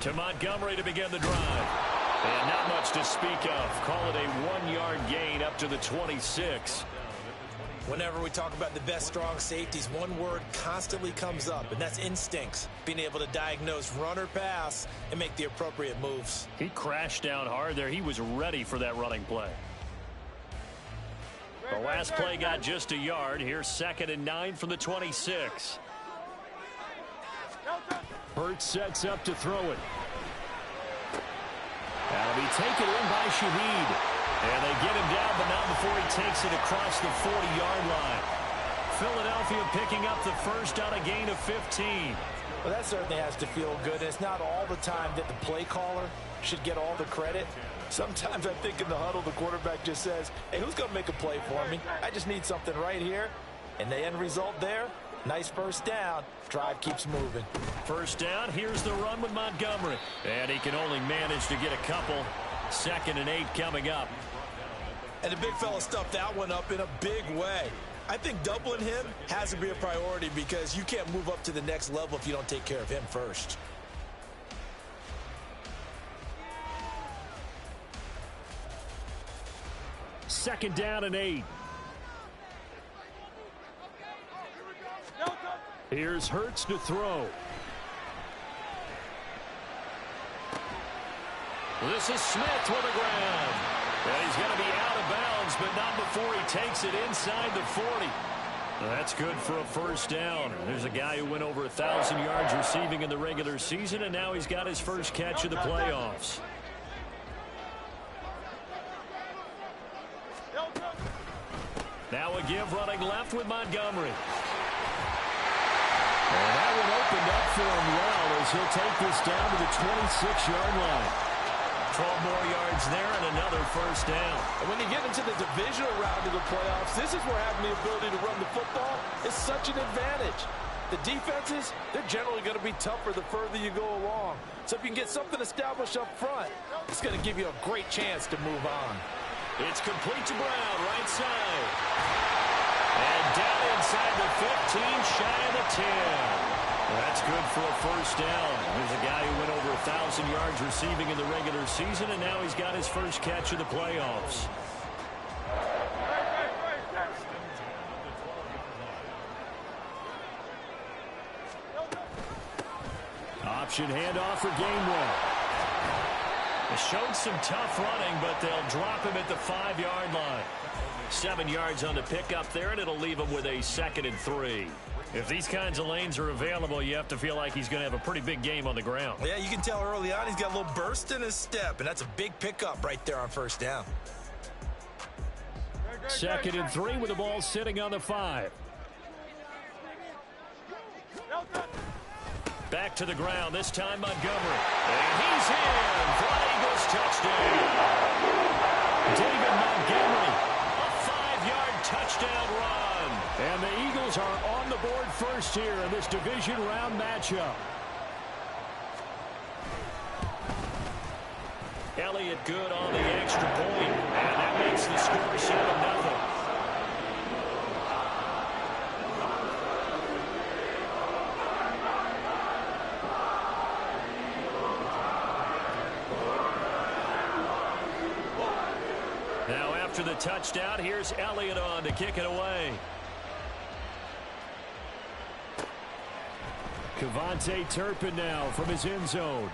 To Montgomery to begin the drive. And not much to speak of. Call it a 1-yard gain up to the 26. Whenever we talk about the best strong safeties, one word constantly comes up, and that's instincts. Being able to diagnose run or pass and make the appropriate moves. He crashed down hard there. He was ready for that running play. The last play got just a yard. Here's 2nd and 9 from the 26. Hurts sets up to throw it. That'll be taken in by Shaheed. And they get him down, but not before he takes it across the 40-yard line. Philadelphia picking up the first on a gain of 15. Well, that certainly has to feel good. It's not all the time that the play caller should get all the credit. Sometimes I think in the huddle, the quarterback just says, hey, who's going to make a play for me? I just need something right here. And the end result there, nice first down. Drive keeps moving. First down, here's the run with Montgomery. And he can only manage to get a couple. 2nd and 8 coming up. And the big fella stuffed that one up in a big way. I think doubling him has to be a priority because you can't move up to the next level if you don't take care of him first. Second down and 8. Here's Hurts to throw. This is Smith with the ground. And he's going to be out of bounds, but not before he takes it inside the 40. That's good for a first down. There's a guy who went over 1,000 yards receiving in the regular season, and now he's got his first catch of the playoffs. Now a give running left with Montgomery. And that one opened up for him well as he'll take this down to the 26-yard line. 12 more yards there and another first down. And when you get into the divisional round of the playoffs, this is where having the ability to run the football is such an advantage. The defenses, they're generally going to be tougher the further you go along. So if you can get something established up front, it's going to give you a great chance to move on. It's complete to Brown, right side. And down inside the 15, shy of the 10. That's good for a first down. There's a guy who went over 1,000 yards receiving in the regular season, and now he's got his first catch of the playoffs. Option handoff for Gainwell. They showed some tough running, but they'll drop him at the 5-yard line. 7 yards on the pickup there, and it'll leave him with a 2nd and 3. If these kinds of lanes are available, you have to feel like he's going to have a pretty big game on the ground. Yeah, you can tell early on he's got a little burst in his step, and that's a big pickup right there on first down. 2nd and 3 with the ball sitting on the 5. Back to the ground, this time Montgomery. And he's in for an Eagles touchdown. David Montgomery, a 5-yard touchdown run. And the Eagles are on the board first here in this division round matchup. Elliott good on the extra point, and that makes the score 7-0. Now after the touchdown, here's Elliott on to kick it away. Kevontae Turpin now from his end zone.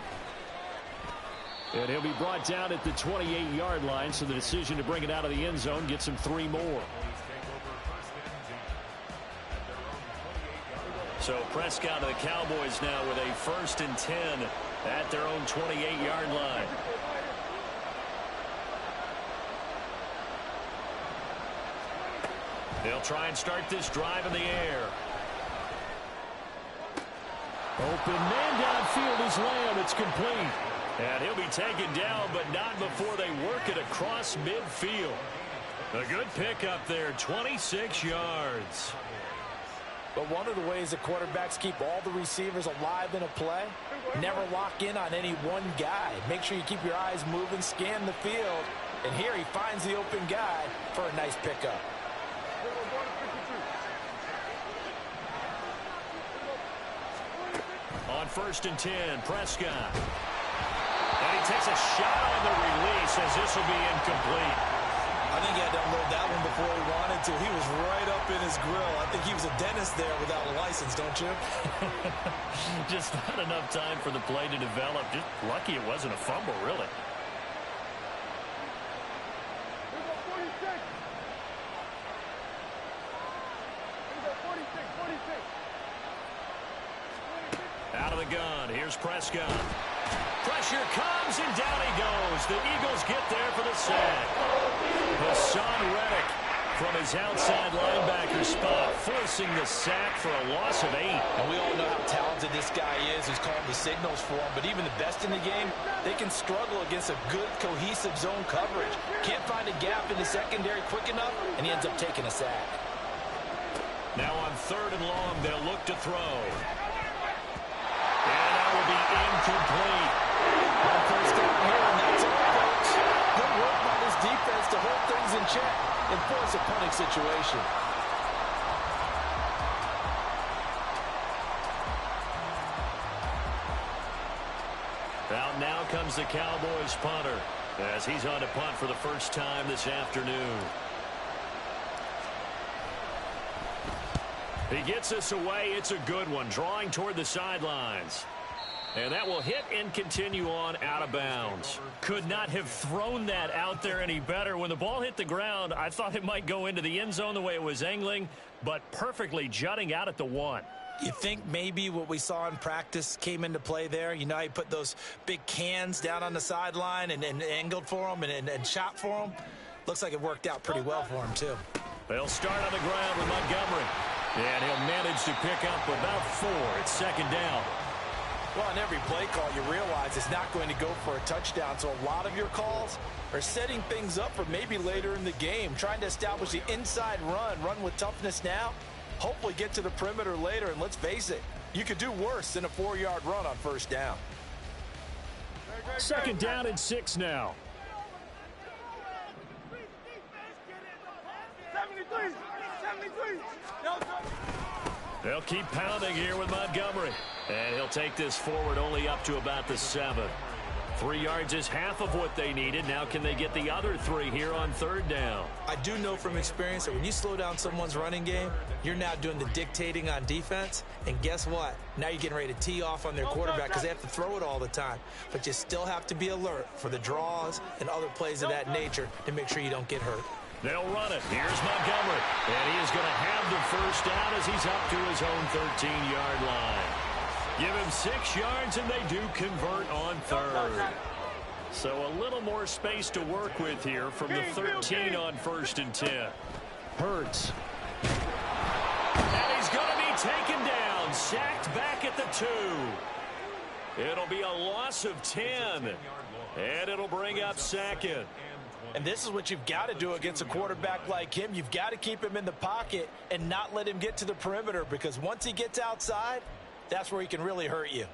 And he'll be brought down at the 28-yard line, so the decision to bring it out of the end zone gets him 3 more. So Prescott of the Cowboys now with a 1st and 10 at their own 28-yard line. They'll try and start this drive in the air. Open man downfield is Lamb. It's complete. And he'll be taken down, but not before they work it across midfield. A good pickup there, 26 yards. But one of the ways that quarterbacks keep all the receivers alive in a play, never lock in on any one guy. Make sure you keep your eyes moving, scan the field. And here he finds the open guy for a nice pickup. On 1st and 10, Prescott. And he takes a shot on the release as this will be incomplete. I think he had to unload that one before he wanted to. He was right up in his grill. I think he was a dentist there without a license, don't you? Just not enough time for the play to develop. Just lucky it wasn't a fumble, really. Out of the gun, here's Prescott. Pressure comes, and down he goes. The Eagles get there for the sack. Hassan Reddick from his outside linebacker spot, forcing the sack for a loss of 8. And we all know how talented this guy is who's calling the signals for him. But even the best in the game, they can struggle against a good, cohesive zone coverage. Can't find a gap in the secondary quick enough, and he ends up taking a sack. Now on 3rd and long, they'll look to throw. And that will be incomplete. On first down here, and that's all, folks. Good work by this defense to hold things in check and force a punting situation. Out now comes the Cowboys punter as he's on to punt for the first time this afternoon. He gets us away. It's a good one, drawing toward the sidelines. And that will hit and continue on out of bounds. Could not have thrown that out there any better. When the ball hit the ground, I thought it might go into the end zone the way it was angling, but perfectly jutting out at the 1. You think maybe what we saw in practice came into play there? You know, he put those big cans down on the sideline and angled for him and shot for him. Looks like it worked out pretty well for him, too. They'll start on the ground with Montgomery. And he'll manage to pick up about 4. It's 2nd down. Well, on every play call, you realize it's not going to go for a touchdown. So a lot of your calls are setting things up for maybe later in the game, trying to establish the inside run with toughness now, hopefully get to the perimeter later. And let's face it, you could do worse than a 4-yard run on 1st down. 2nd down and 6 now. 73. They'll keep pounding here with Montgomery. And he'll take this forward only up to about the 7. 3 yards is half of what they needed. Now can they get the other 3 here on 3rd down? I do know from experience that when you slow down someone's running game, you're now doing the dictating on defense. And guess what? Now you're getting ready to tee off on their quarterback because they have to throw it all the time. But you still have to be alert for the draws and other plays of that nature to make sure you don't get hurt. They'll run it. Here's Montgomery. And he is going to have the 1st down as he's up to his own 13-yard line. Give him 6 yards, and they do convert on 3rd. So a little more space to work with here from the 13 on 1st and 10. Hurts. And he's going to be taken down. Sacked back at the 2. It'll be a loss of 10. And it'll bring up 2nd. And this is what you've got to do against a quarterback like him. You've got to keep him in the pocket and not let him get to the perimeter, because once he gets outside, that's where he can really hurt you.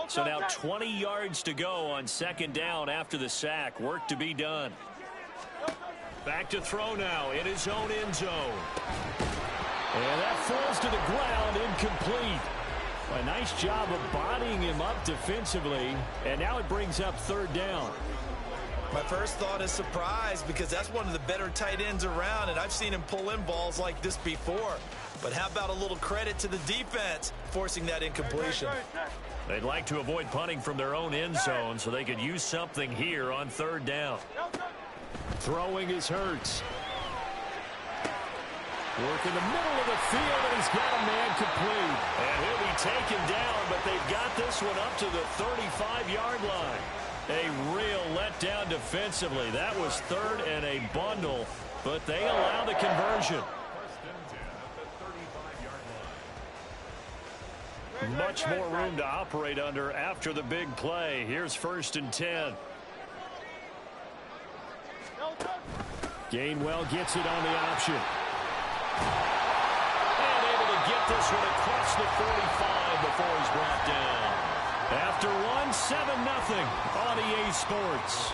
So now 20 yards to go on 2nd down after the sack. Work to be done. Back to throw now in his own end zone. And that falls to the ground, incomplete. A nice job of bodying him up defensively. And now it brings up 3rd down. My first thought is surprise, because that's one of the better tight ends around, and I've seen him pull in balls like this before. But how about a little credit to the defense forcing that incompletion? They'd like to avoid punting from their own end zone so they could use something here on 3rd down. Throwing is Hurts. Work in the middle of the field, and he's got a man complete. And he'll be taken down, but they've got this one up to the 35-yard line. A real letdown defensively. That was 3rd and a bundle, but they allow the conversion. Much more room to operate under after the big play. Here's 1st and 10. Gainwell gets it on the option. And able to get this one across the 45 before he's brought down. After one, 7-0 on EA Sports.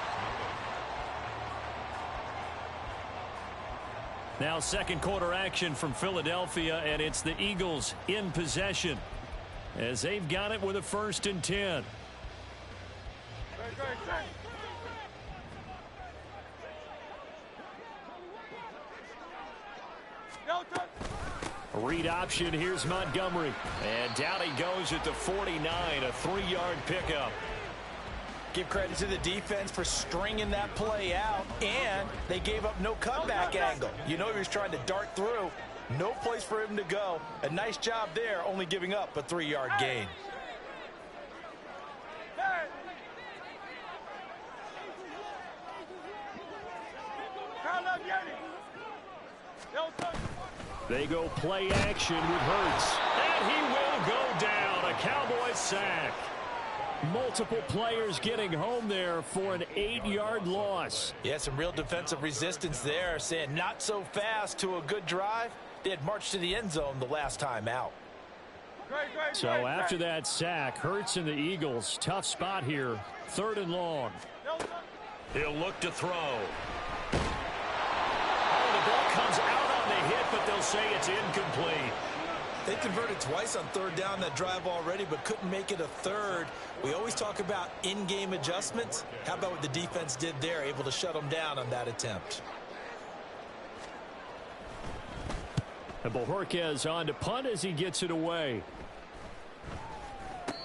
Now second quarter action from Philadelphia, and it's the Eagles in possession as they've got it with a 1st and 10. Read option. Here's Montgomery. And down he goes at the 49, a 3-yard pickup. Give credit to the defense for stringing that play out, and they gave up no cutback angle. You know he was trying to dart through. No place for him to go. A nice job there, only giving up a 3-yard gain. They go play action with Hurts. And he will go down. A Cowboys sack. Multiple players getting home there for an 8-yard loss. Yeah, some real defensive resistance there, saying not so fast to a good drive. They had marched to the end zone the last time out. So after that sack, Hurts and the Eagles, tough spot here. 3rd and long. He'll look to throw. Oh, the ball comes out on the hit, but they'll say it's incomplete. They converted twice on 3rd down that drive already, but couldn't make it a 3rd. We always talk about in-game adjustments. How about what the defense did there, able to shut them down on that attempt? And Bojorquez on to punt as he gets it away.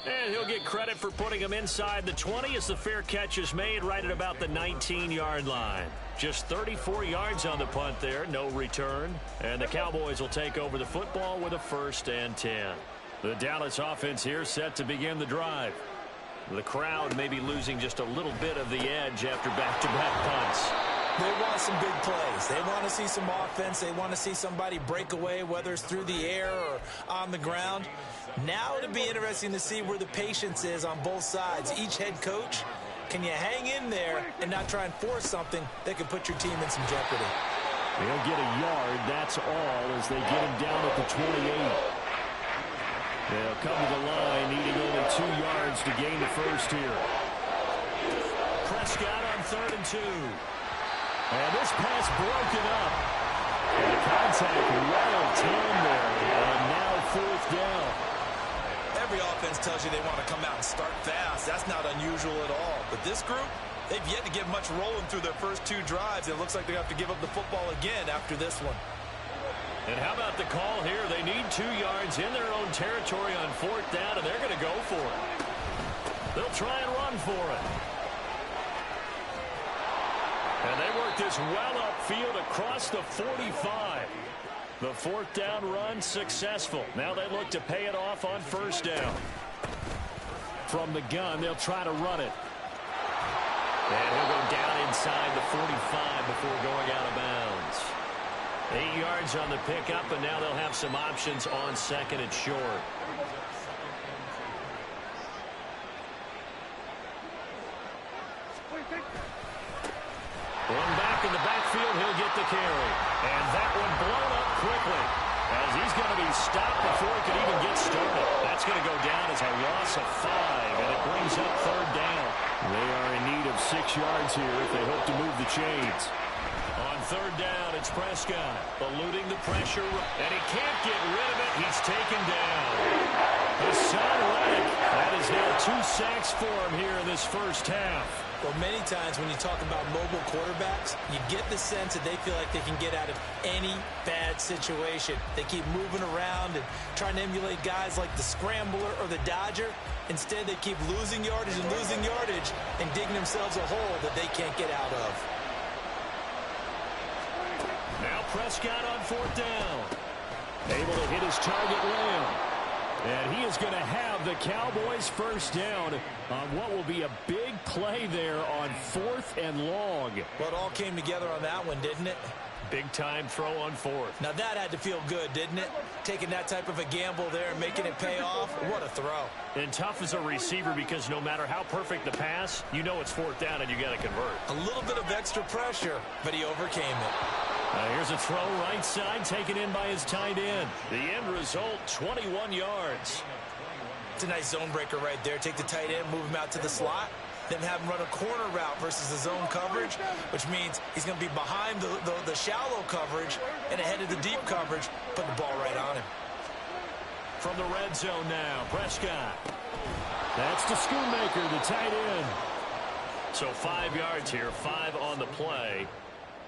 And he'll get credit for putting him inside the 20 as the fair catch is made right at about the 19-yard line. Just 34 yards on the punt there, no return. And the Cowboys will take over the football with a 1st and 10. The Dallas offense here set to begin the drive. The crowd may be losing just a little bit of the edge after back-to-back punts. They want some big plays. They want to see some offense. They want to see somebody break away, whether it's through the air or on the ground. Now it'll be interesting to see where the patience is on both sides. Each head coach, can you hang in there and not try and force something that could put your team in some jeopardy? They'll get a yard, that's all, as they get him down at the 28. They'll come to the line, needing only 2 yards to gain the 1st here. Prescott on 3rd and 2. And this pass broken up. And contact well timed there. And now 4th down. Every offense tells you they want to come out and start fast. That's not unusual at all. But this group, they've yet to get much rolling through their first 2 drives. It looks like they have to give up the football again after this one. And how about the call here? They need 2 yards in their own territory on 4th down, and they're going to go for it. They'll try and run for it. And they work this well upfield across the 45. The 4th down run successful. Now they look to pay it off on 1st down. From the gun, they'll try to run it. And he'll go down inside the 45 before going out of bounds. 8 yards on the pickup, and now they'll have some options on 2nd and short. One back in the backfield, he'll get the carry. And that one blown up quickly as he's going to be stopped before it could even get started. That's going to go down as a loss of 5, and it brings up 3rd down. They are in need of 6 yards here if they hope to move the chains. On 3rd down, it's Prescott eluding the pressure, and he can't get rid of it. He's taken down. Hassan Reddick, that is now 2 sacks for him here in this 1st half. Well, many times when you talk about mobile quarterbacks, you get the sense that they feel like they can get out of any bad situation. They keep moving around and trying to emulate guys like the Scrambler or the Dodger. Instead, they keep losing yardage and digging themselves a hole that they can't get out of. Now Prescott on 4th down. Able to hit his target Lamb. And he is going to have the Cowboys 1st down on what will be a big play there on 4th and long. Well, it all came together on that one, didn't it? Big time throw on 4th. Now that had to feel good, didn't it? Taking that type of a gamble there and making it pay off. What a throw. And tough as a receiver because no matter how perfect the pass, you know it's 4th down and you got to convert. A little bit of extra pressure, but he overcame it. Here's a throw right side taken in by his tight end. The end result, 21 yards. It's a nice zone breaker right there. Take the tight end, move him out to the slot, than have him run a corner route versus the zone coverage, which means he's going to be behind the shallow coverage and ahead of the deep coverage, put the ball right on him. From the red zone now, Prescott. That's to Schoonmaker, the tight end. So 5 yards here, 5 on the play,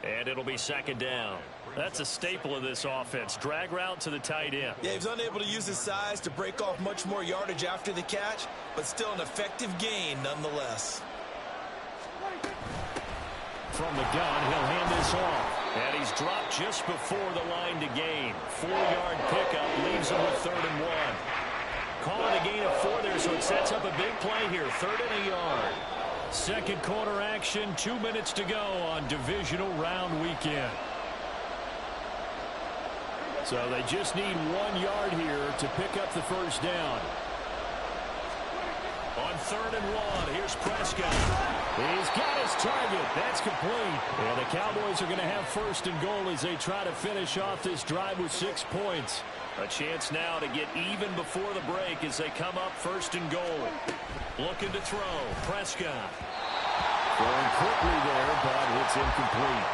and it'll be second down. That's a staple of this offense. Drag route to the tight end. Yeah, he was unable to use his size to break off much more yardage after the catch, but still an effective gain nonetheless. From the gun, he'll hand this off. And he's dropped just before the line to gain. 4-yard pickup leaves him with 3rd and 1. Call it a gain of 4 there, so it sets up a big play here. 3rd and a yard. Second quarter action, 2 minutes to go on divisional round weekend. So they just need 1 yard here to pick up the first down. On 3rd and 1, here's Prescott. He's got his target. That's complete. And the Cowboys are going to have 1st and goal as they try to finish off this drive with 6 points. A chance now to get even before the break as they come up 1st and goal. Looking to throw. Prescott. Throwing quickly there, but it's incomplete.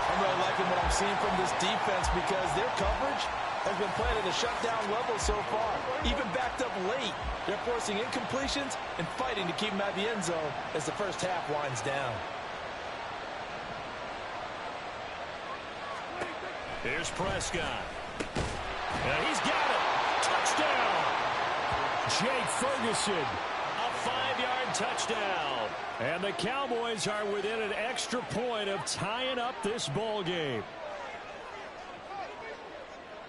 I'm really liking what I'm seeing from this defense because their coverage has been playing at a shutdown level so far. Even backed up late, they're forcing incompletions and fighting to keep them out of the end zone as the first half winds down. Here's Prescott. And he's got it. Touchdown. Jake Ferguson. A 5-yard touchdown. And the Cowboys are within an extra point of tying up this ball game.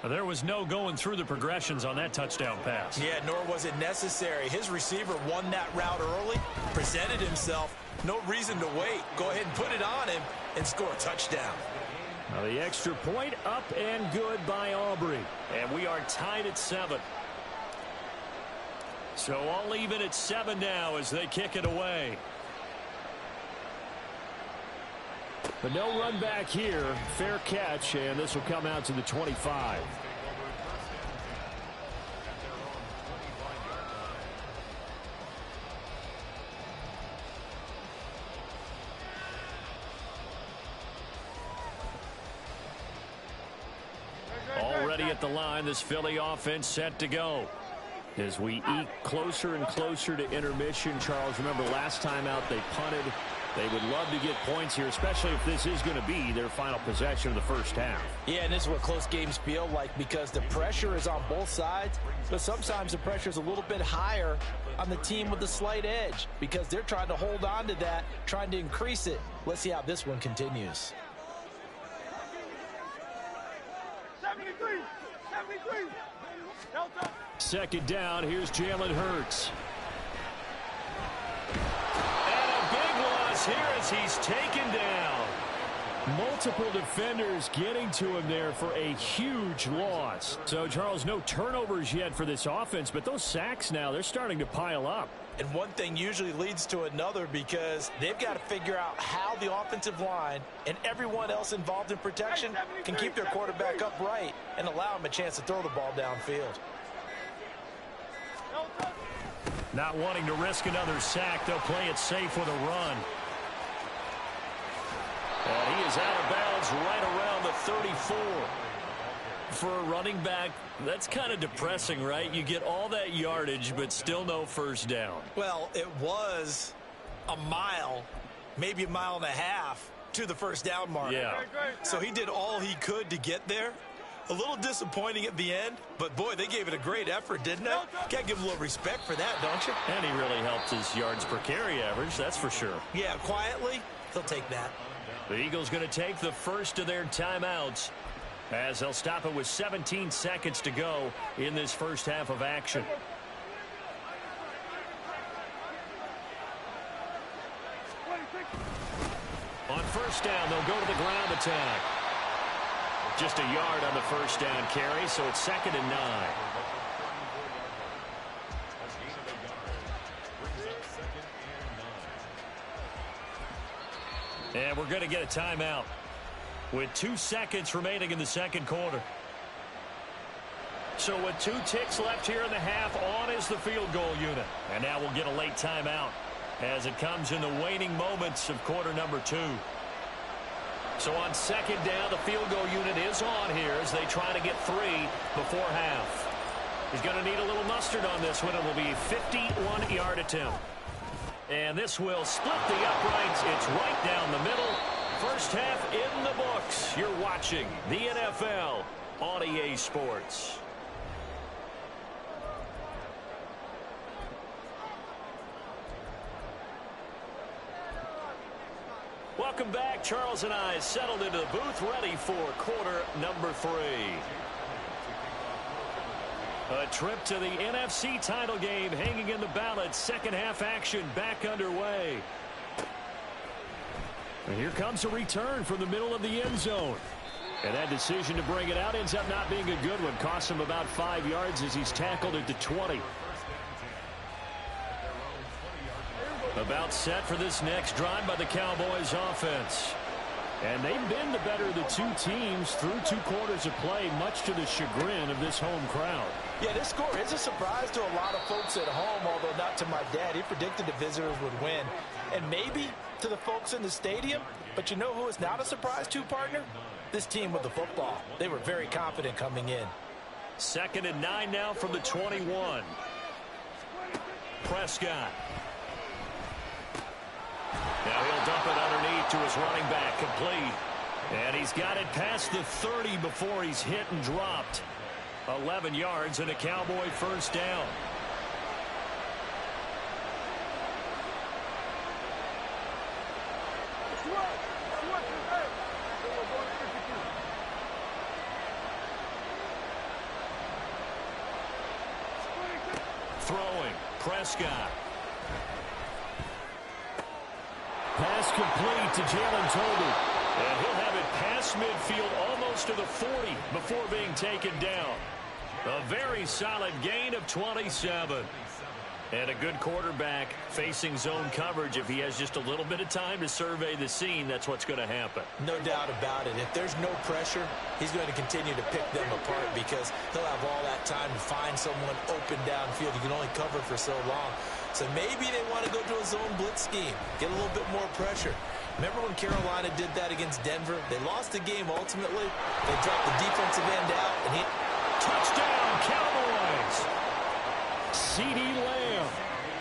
There was no going through the progressions on that touchdown pass. Yeah, nor was it necessary. His receiver won that route early, presented himself. No reason to wait. Go ahead and put it on him and score a touchdown. Now the extra point up and good by Aubrey. And we are tied at 7. So all even at 7 now as they kick it away. But no run back here. Fair catch, and this will come out to the 25. Already at the line, this Philly offense set to go. As we eke closer and closer to intermission, Charles, remember last time out they punted. They would love to get points here, especially if this is going to be their final possession of the first half. Yeah, and this is what close games feel like because the pressure is on both sides, but sometimes the pressure is a little bit higher on the team with the slight edge because they're trying to hold on to that, trying to increase it. Let's see how this one continues. 73. Delta. Second down, here's Jalen Hurts. Here as he's taken down. Multiple defenders getting to him there for a huge loss. So, Charles, no turnovers yet for this offense, but those sacks now, they're starting to pile up. And one thing usually leads to another because they've got to figure out how the offensive line and everyone else involved in protection can keep their quarterback upright and allow him a chance to throw the ball downfield. Not wanting to risk another sack, they'll play it safe with a run. And he is out of bounds right around the 34. For a running back, that's kind of depressing, right? You get all that yardage, but still no first down. Well, it was a mile, maybe a mile and a half to the first down mark. Yeah. So he did all he could to get there. A little disappointing at the end, but boy, they gave it a great effort, didn't they? Got to give a little respect for that, don't you? And he really helped his yards per carry average, that's for sure. Yeah, quietly, they'll take that. The Eagles going to take the first of their timeouts as they'll stop it with 17 seconds to go in this first half of action. On first down, they'll go to the ground attack. Just a yard on the first down carry, so it's 2nd and 9. And we're going to get a timeout with 2 seconds remaining in the second quarter. So with 2 ticks left here in the half, on is the field goal unit. And now we'll get a late timeout. as it comes in the waning moments of quarter number 2. So on second down, the field goal unit is on here as they try to get 3 before half. He's going to need a little mustard on this one. It will be a 51-yard attempt. And this will split the uprights. It's right down the middle. First half in the books. You're watching the NFL on EA Sports. Welcome back. Charles and I settled into the booth, ready for quarter number 3. A trip to the NFC title game hanging in the balance. Second half action back underway. And here comes a return from the middle of the end zone. And that decision to bring it out ends up not being a good one. Costs him about 5 yards as he's tackled at the 20. About set for this next drive by the Cowboys offense. And they've been the better of the two teams through 2 quarters of play, much to the chagrin of this home crowd. Yeah, this score is a surprise to a lot of folks at home, although not to my dad. He predicted the visitors would win. And maybe to the folks in the stadium. But you know who is not a surprise to, partner? This team with the football. They were very confident coming in. 2nd and 9 now from the 21. Prescott. Now he'll dump it underneath to his running back, complete. And he's got it past the 30 before he's hit and dropped. 11 yards and a Cowboy first down. Throwing, Prescott. Pass complete to Jalen Tolbert. And he'll have it past midfield almost to the 40 before being taken down. A very solid gain of 27. And a good quarterback facing zone coverage. If he has just a little bit of time to survey the scene, that's what's going to happen. No doubt about it. If there's no pressure, he's going to continue to pick them apart because he'll have all that time to find someone open downfield. He can only cover for so long. So maybe they want to go to a zone blitz scheme, get a little bit more pressure. Remember when Carolina did that against Denver? They lost the game ultimately. They dropped the defensive end out, and he... Touchdown, Cowboys! CeeDee Lamb,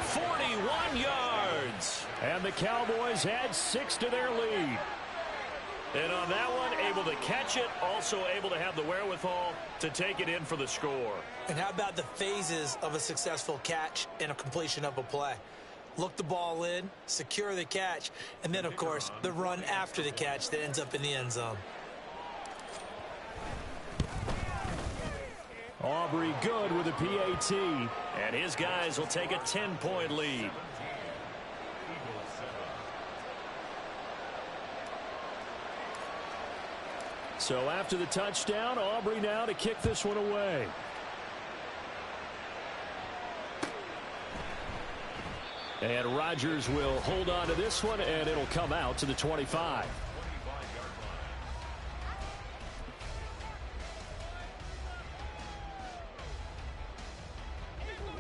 41 yards. And the Cowboys add 6 to their lead. And on that one, able to catch it, also able to have the wherewithal to take it in for the score. And how about the phases of a successful catch and a completion of a play? Look the ball in, secure the catch, and then, of course, the run after the catch that ends up in the end zone. Aubrey good with a PAT. And his guys will take a 10-point lead. So after the touchdown, Aubrey now to kick this one away. And Rodgers will hold on to this one, and it'll come out to the 25.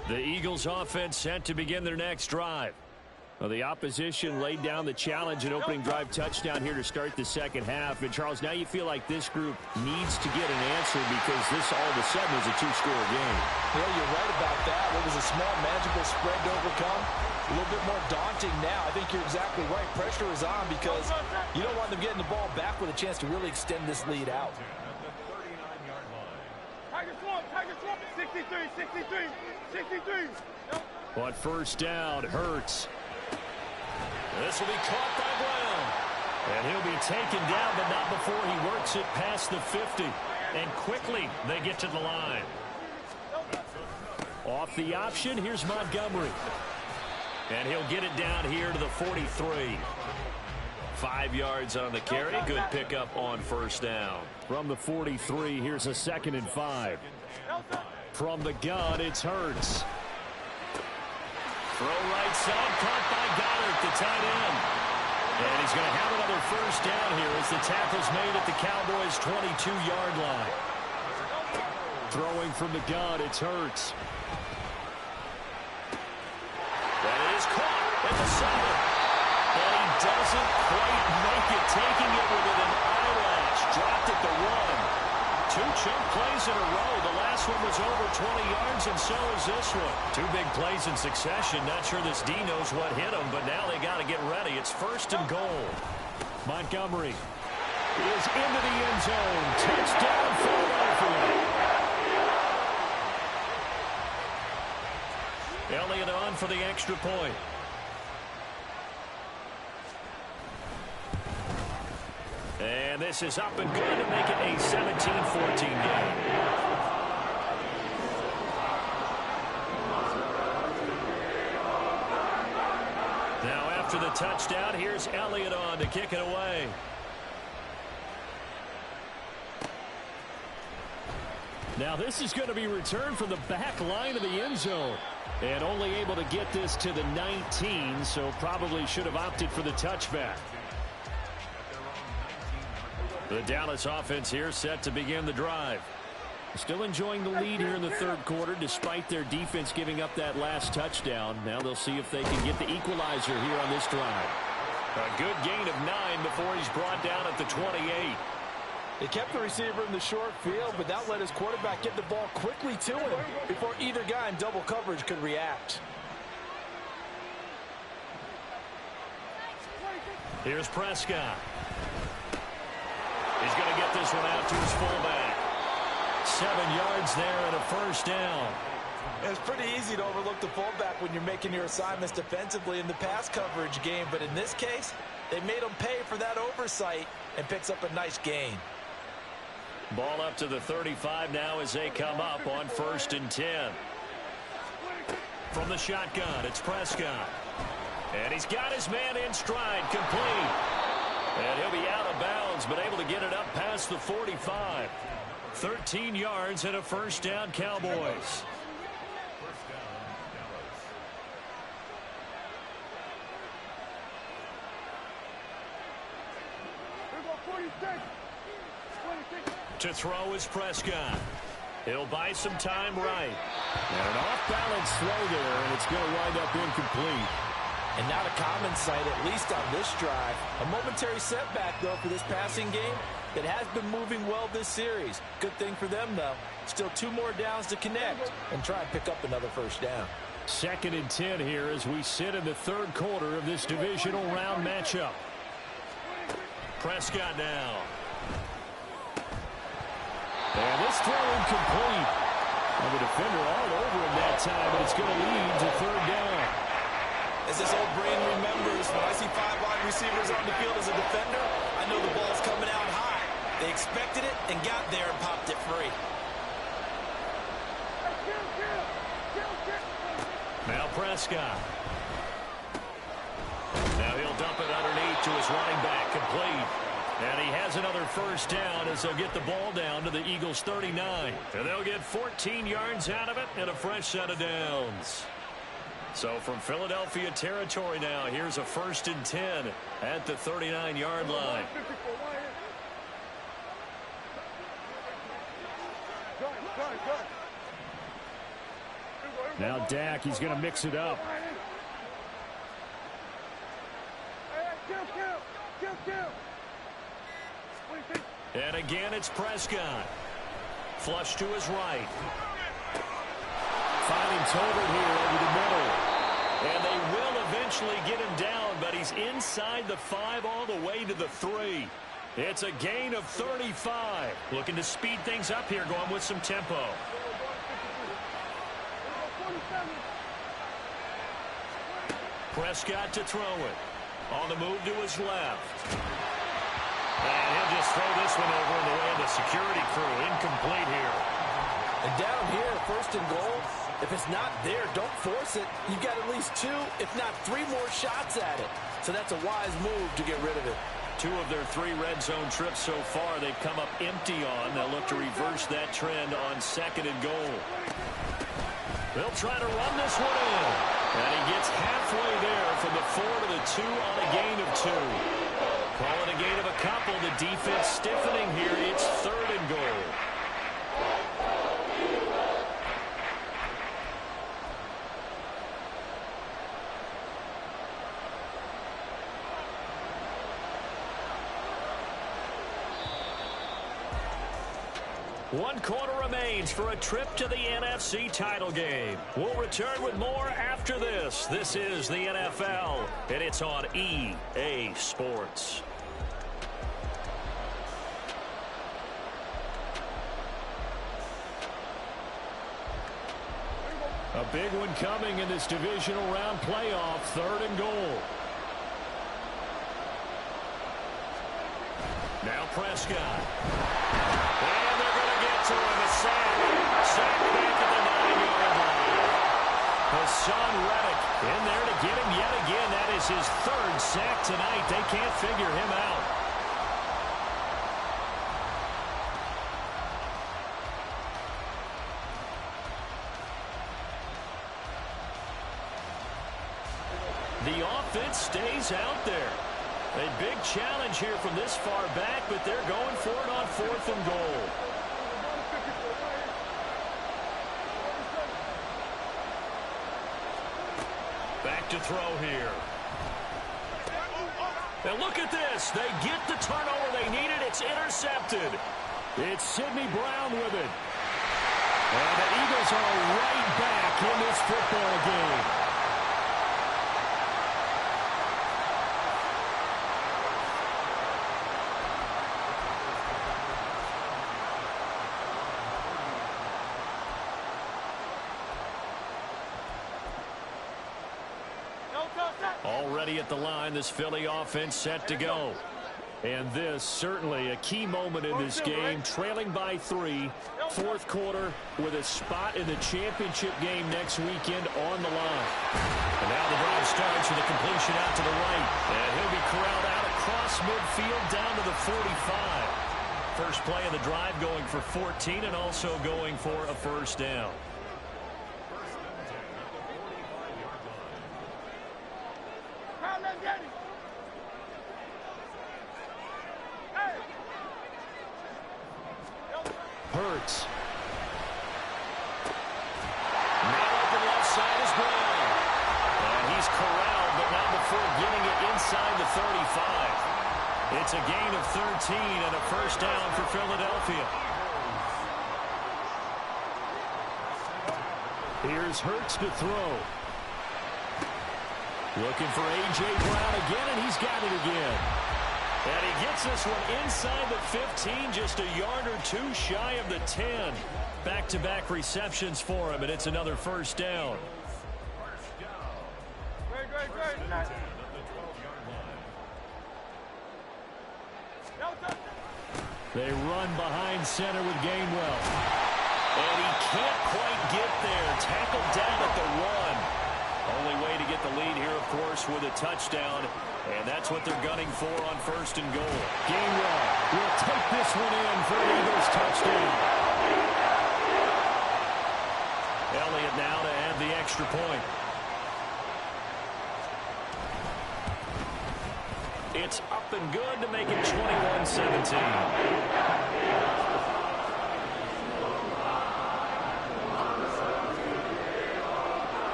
The Eagles offense set to begin their next drive. Well, the opposition laid down the challenge and opening drive touchdown here to start the second half. And, Charles, now you feel like this group needs to get an answer because this all of a sudden is a 2-score game. Yeah, you're right about that. It was a small, manageable spread to overcome. A little bit more daunting now. I think you're exactly right. Pressure is on because you don't want them getting the ball back with a chance to really extend this lead out. Tiger Swamp, 63, 63, 63. On first down, Hurts. This will be caught by Brown. And he'll be taken down, but not before he works it past the 50. And quickly, they get to the line. Off the option, here's Montgomery. And he'll get it down here to the 43. 5 yards on the carry. Good pickup on first down. From the 43, here's a 2nd and 5. From the gun, it's Hurts. Throw right side, caught by Goddard, the tight end. And he's going to have another first down here as the tackle's made at the Cowboys' 22-yard line. Throwing from the gun, it's Hurts. That is caught, and at the 7. And he doesn't quite make it, taking it within an eyelash. Dropped at the 1. 2 chunk plays in a row. The last one was over 20 yards, and so is this one. 2 big plays in succession. Not sure this D knows what hit him, but now they got to get ready. It's 1st and goal. Montgomery is into the end zone. Touchdown, Philadelphia. Elliott on for the extra point. And this is up and good to make it a 17-14 game. Now after the touchdown, here's Elliott on to kick it away. Now this is going to be returned from the back line of the end zone. And only able to get this to the 19, so probably should have opted for the touchback. The Dallas offense here set to begin the drive. Still enjoying the lead here in the 3rd quarter despite their defense giving up that last touchdown. Now they'll see if they can get the equalizer here on this drive. A good gain of 9 before he's brought down at the 28. They kept the receiver in the short field, but that let his quarterback get the ball quickly to him before either guy in double coverage could react. Here's Prescott. He's going to get this one out to his fullback. 7 yards there and a 1st down. It's pretty easy to overlook the fullback when you're making your assignments defensively in the pass coverage game, but in this case, they made him pay for that oversight and picks up a nice gain. Ball up to the 35 now as they come up on 1st and 10. From the shotgun, it's Prescott. And he's got his man in stride, complete. And he'll be out of bounds, but able to get it up past the 45. 13 yards and a 1st down, Cowboys. To throw is Prescott. He'll buy some time right. And an off-balance throw there, and it's going to wind up incomplete. And not a common sight, at least on this drive. A momentary setback, though, for this passing game that has been moving well this series. Good thing for them, though. Still 2 more downs to connect and try and pick up another 1st down. 2nd and 10 here as we sit in the 3rd quarter of this divisional round matchup. Prescott now. And this throw incomplete. And the defender all over him that time, but it's going to lead to 3rd down. As this old brain remembers, when I see 5 wide receivers on the field as a defender, I know the ball's coming out high. They expected it and got there and popped it free. Now Prescott. Now he'll dump it underneath to his running back, complete. And he has another 1st down as they'll get the ball down to the Eagles' 39. And they'll get 14 yards out of it and a fresh set of downs. So from Philadelphia territory now, here's a 1st and 10 at the 39-yard line. Now Dak, he's going to mix it up. And again, it's Prescott. Flush to his right. Finding Tolbert here over the middle. And they will eventually get him down, but he's inside the 5 all the way to the 3. It's a gain of 35. Looking to speed things up here, going with some tempo. Prescott to throw it. On the move to his left. And he'll just throw this one over in the way of the security crew. Incomplete here. And down here, 1st and goal, if it's not there, don't force it. You've got at least 2, if not 3 more shots at it. So that's a wise move to get rid of it. 2 of their 3 red zone trips so far they've come up empty on. They'll look to reverse that trend on 2nd and goal. They'll try to run this one in. And he gets halfway there from the 4 to the 2 on a gain of 2. Call it a gain of a couple. The defense stiffening here. It's 3rd and goal. 1 quarter remains for a trip to the NFC title game. We'll return with more after this. This is the NFL, and it's on EA Sports. A big one coming in this divisional round playoff, 3rd and goal. Now Prescott. And they're going to get to him. A sack. Sack back at the 9-yard line. Hassan Reddick in there to get him yet again. That is his 3rd sack tonight. They can't figure him out. The offense stays out there. A big challenge here from this far back, but they're going for it on 4th and goal. Back to throw here. And look at this. They get the turnover they needed. It's intercepted. It's Sidney Brown with it. And the Eagles are right back in this football game. Already at the line, this Philly offense set to go. And this, certainly a key moment in this game. Trailing by 3, 4th quarter with a spot in the championship game next weekend on the line. And now the drive starts with a completion out to the right. And he'll be corralled out across midfield down to the 45. First play of the drive going for 14 and also going for a 1st down. Hurts. Now open left side is Brown. And he's corralled, but not before getting it inside the 35. It's a gain of 13 and a 1st down for Philadelphia. Here's Hurts to throw. Looking for A.J. Brown again, and he's got it again. And he gets this one inside the 15, just a yard or 2 shy of the 10. Back-to-back receptions for him, and it's another 1st down. Great. They run behind center with Gainwell. And he can't quite get there. Tackled down at the 1. Only way to get the lead here, of course, with a touchdown. And that's what they're gunning for on 1st and goal. Gainwell will take this one in for an Eagles touchdown. Elliott now to add the extra point. It's up and good to make it 21-17.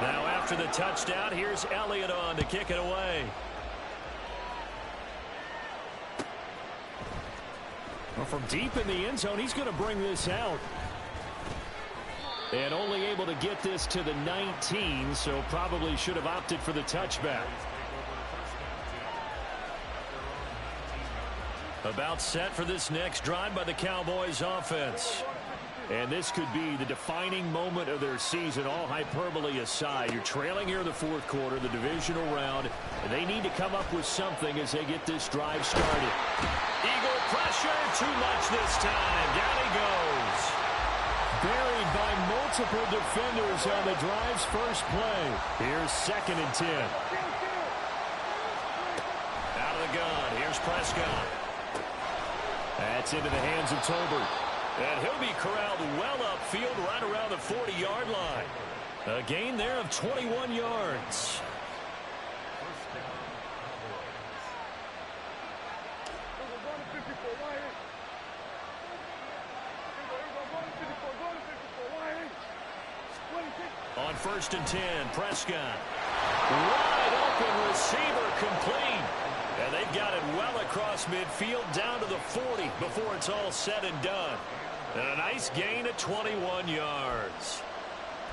Now after the touchdown, here's Elliott on to kick it away. Well, from deep in the end zone, he's going to bring this out. And only able to get this to the 19, so probably should have opted for the touchback. About set for this next drive by the Cowboys offense. And this could be the defining moment of their season, all hyperbole aside. You're trailing here in the 4th quarter, the divisional round, and they need to come up with something as they get this drive started. Eagle pressure, too much this time. Down he goes. Buried by multiple defenders on the drive's first play. Here's 2nd and 10. Out of the gun, here's Prescott. That's into the hands of Tolbert. And he'll be corralled well upfield right around the 40-yard line. A gain there of 21 yards. On 1st and 10, Prescott. Wide open receiver complete. And they've got it well across midfield down to the 40. before it's all said and done. And a nice gain of 21 yards.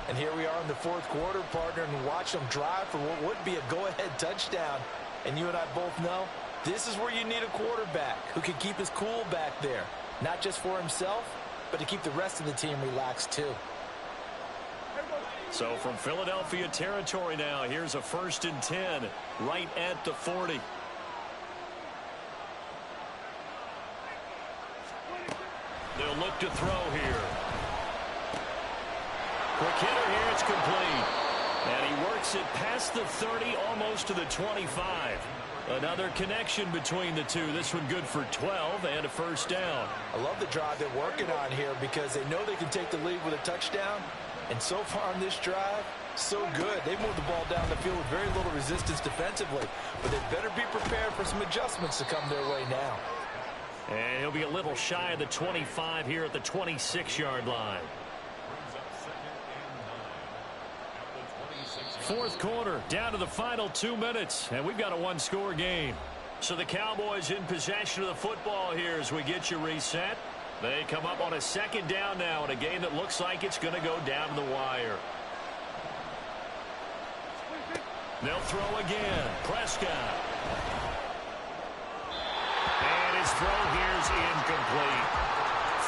And here we are in the fourth quarter, partner, and watch them drive for what would be a go-ahead touchdown. And you and I both know this is where you need a quarterback who can keep his cool back there. Not just for himself, but to keep the rest of the team relaxed too. So from Philadelphia territory now, here's a 1st and 10 right at the 40. They'll look to throw here. Quick hitter here, it's complete. And he works it past the 30, almost to the 25. Another connection between the two. This one good for 12 and a 1st down. I love the drive they're working on here because they know they can take the lead with a touchdown. And so far on this drive, so good. They moved the ball down the field with very little resistance defensively. But they better be prepared for some adjustments to come their way now. And he'll be a little shy of the 25 here at the 26-yard line. Fourth quarter, down to the final 2 minutes, and we've got a one-score game. So the Cowboys in possession of the football here as we get you reset. They come up on a 2nd down now in a game that looks like it's going to go down to the wire. They'll throw again. Prescott. And his throw here's incomplete.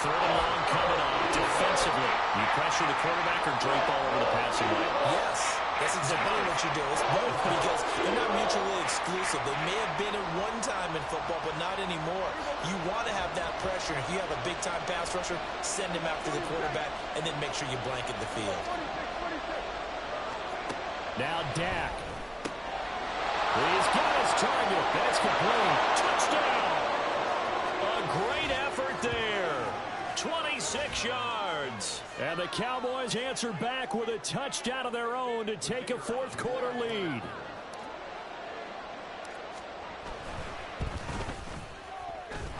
3rd and long coming on defensively. You pressure the quarterback or drape all over the passing lane? Yes. That's exactly what you do. It's both because they're not mutually exclusive. They may have been at one time in football, but not anymore. You want to have that pressure. If you have a big-time pass rusher, send him after the quarterback, and then make sure you blanket the field. Now Dak. He's got his target. That's complete. Touchdown. A great effort there. 26 yards. And the Cowboys answer back with a touchdown of their own to take a fourth quarter lead.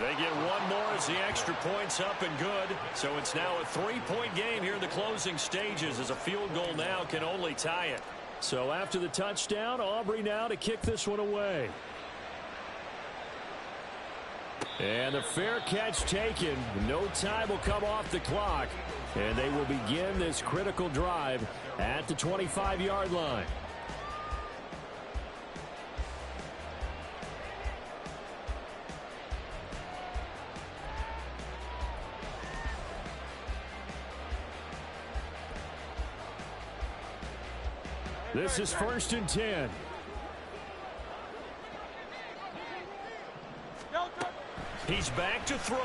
They get one more as the extra point's up and good. So it's now a 3-point game here in the closing stages as a field goal now can only tie it. So after the touchdown, Aubrey now to kick this one away. And the fair catch taken. No time will come off the clock. And they will begin this critical drive at the 25-yard line. This is 1st and 10. He's back to throw.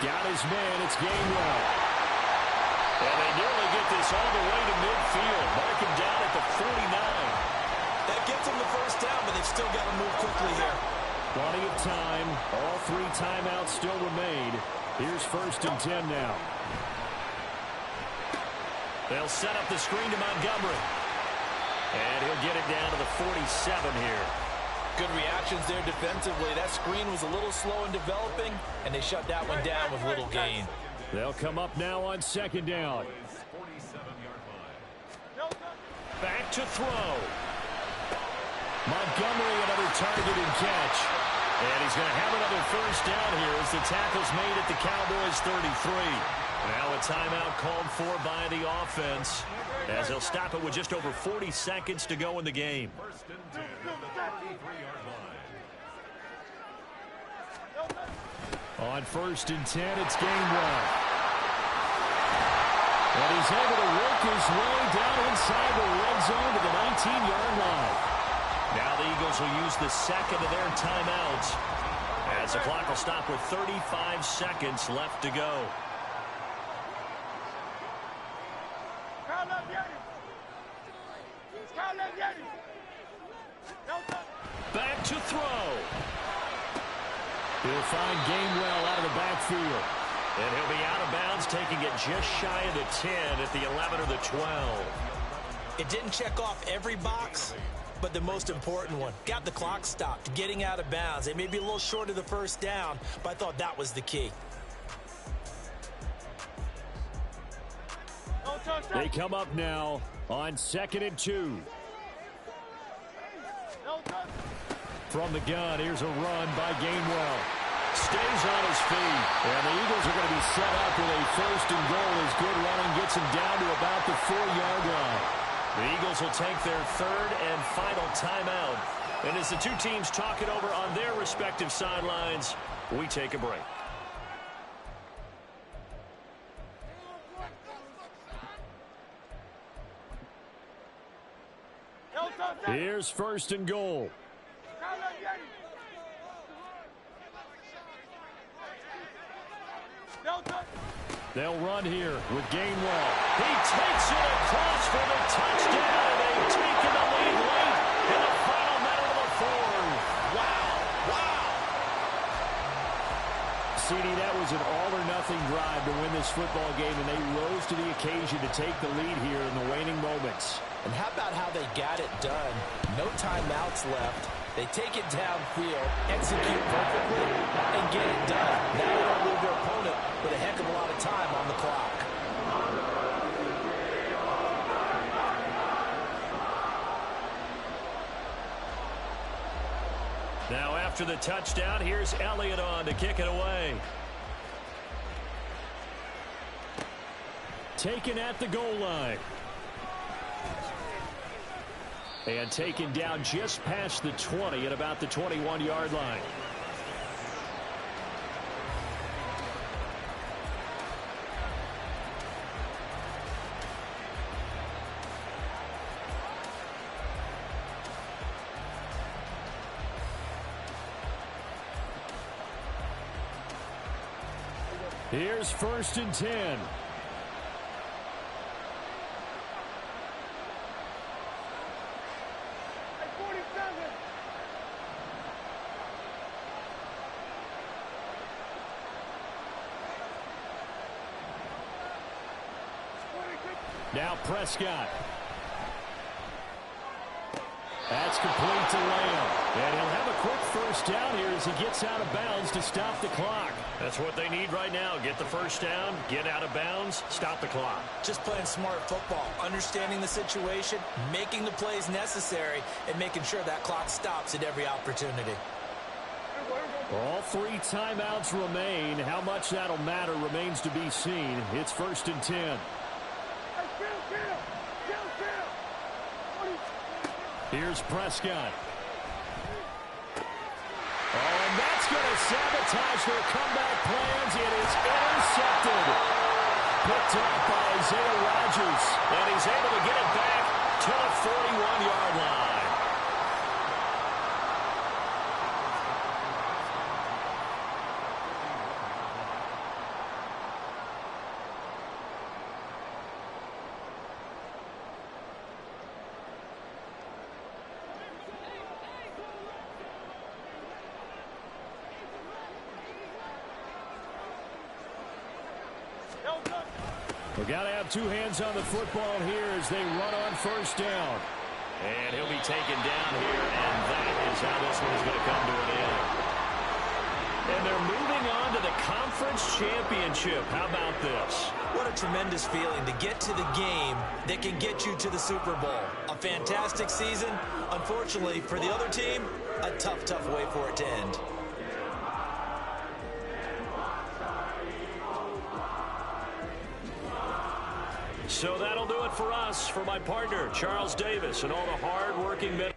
Got his man. It's Gainwell. And they nearly get this all the way to midfield. Mark him down at the 49. That gets them the 1st down, but they've still got to move quickly here. Plenty of time. All 3 timeouts still remain. Here's 1st and 10 now. They'll set up the screen to Montgomery. And he'll get it down to the 47 here. Good reactions there defensively. That screen was a little slow in developing, and they shut that one down with little gain. They'll come up now on 2nd down. Back to throw. Montgomery, another target and catch. And he's going to have another 1st down here as the tackle's made at the Cowboys 33. Now a timeout called for by the offense as they'll stop it with just over 40 seconds to go in the game. On 1st and 10, it's Gainwell. And he's able to work his way down inside the red zone to the 19-yard line. Now the Eagles will use the 2nd of their timeouts as the clock will stop with 35 seconds left to go. Back to throw. He'll find Gainwell out of the backfield. And he'll be out of bounds, taking it just shy of the 10 at the 11 or the 12. It didn't check off every box, but the most important one. Got the clock stopped, getting out of bounds. They may be a little short of the 1st down, but I thought that was the key. They come up now on 2nd and 2. From the gun, here's a run by Gainwell. Stays on his feet. And the Eagles are going to be set up with a first and goal as good running gets him down to about the 4-yard line. The Eagles will take their third and final timeout. And as the two teams talk it over on their respective sidelines, we take a break. Here's first and goal. They'll run here with Gainwell. He takes it across for the touchdown, and they've taken the lead late in the final minute of the fourth. Wow. CD, that was an all-or-nothing drive to win this football game, and they rose to the occasion to take the lead here in the waning moments. And how about how they got it done? No timeouts left. They take it downfield, execute perfectly, and get it done. Now they don't leave their opponent with a heck of a lot of time on the clock. Now after the touchdown, here's Elliott on to kick it away. Taken at the goal line. And taken down just past the 20 at about the 21-yard line. Here's first and 10. Now Prescott. That's complete to Lamb. And he'll have a quick first down here as he gets out of bounds to stop the clock. That's what they need right now. Get the first down, get out of bounds, stop the clock. Just playing smart football, understanding the situation, making the plays necessary, and making sure that clock stops at every opportunity. All three timeouts remain. How much that'll matter remains to be seen. It's first and 10. Here's Prescott. Oh, and that's going to sabotage their comeback plans. It is intercepted. Picked up by Isaiah Rodgers. And he's able to get it back to the 41-yard line. We've got to have two hands on the football here as they run on first down. And he'll be taken down here, and that is how this one is going to come to an end. And they're moving on to the conference championship. How about this? What a tremendous feeling to get to the game that can get you to the Super Bowl. A fantastic season. Unfortunately, for the other team, a tough, tough way for it to end. So that'll do it for us. For my partner, Charles Davis, and all the hard-working men.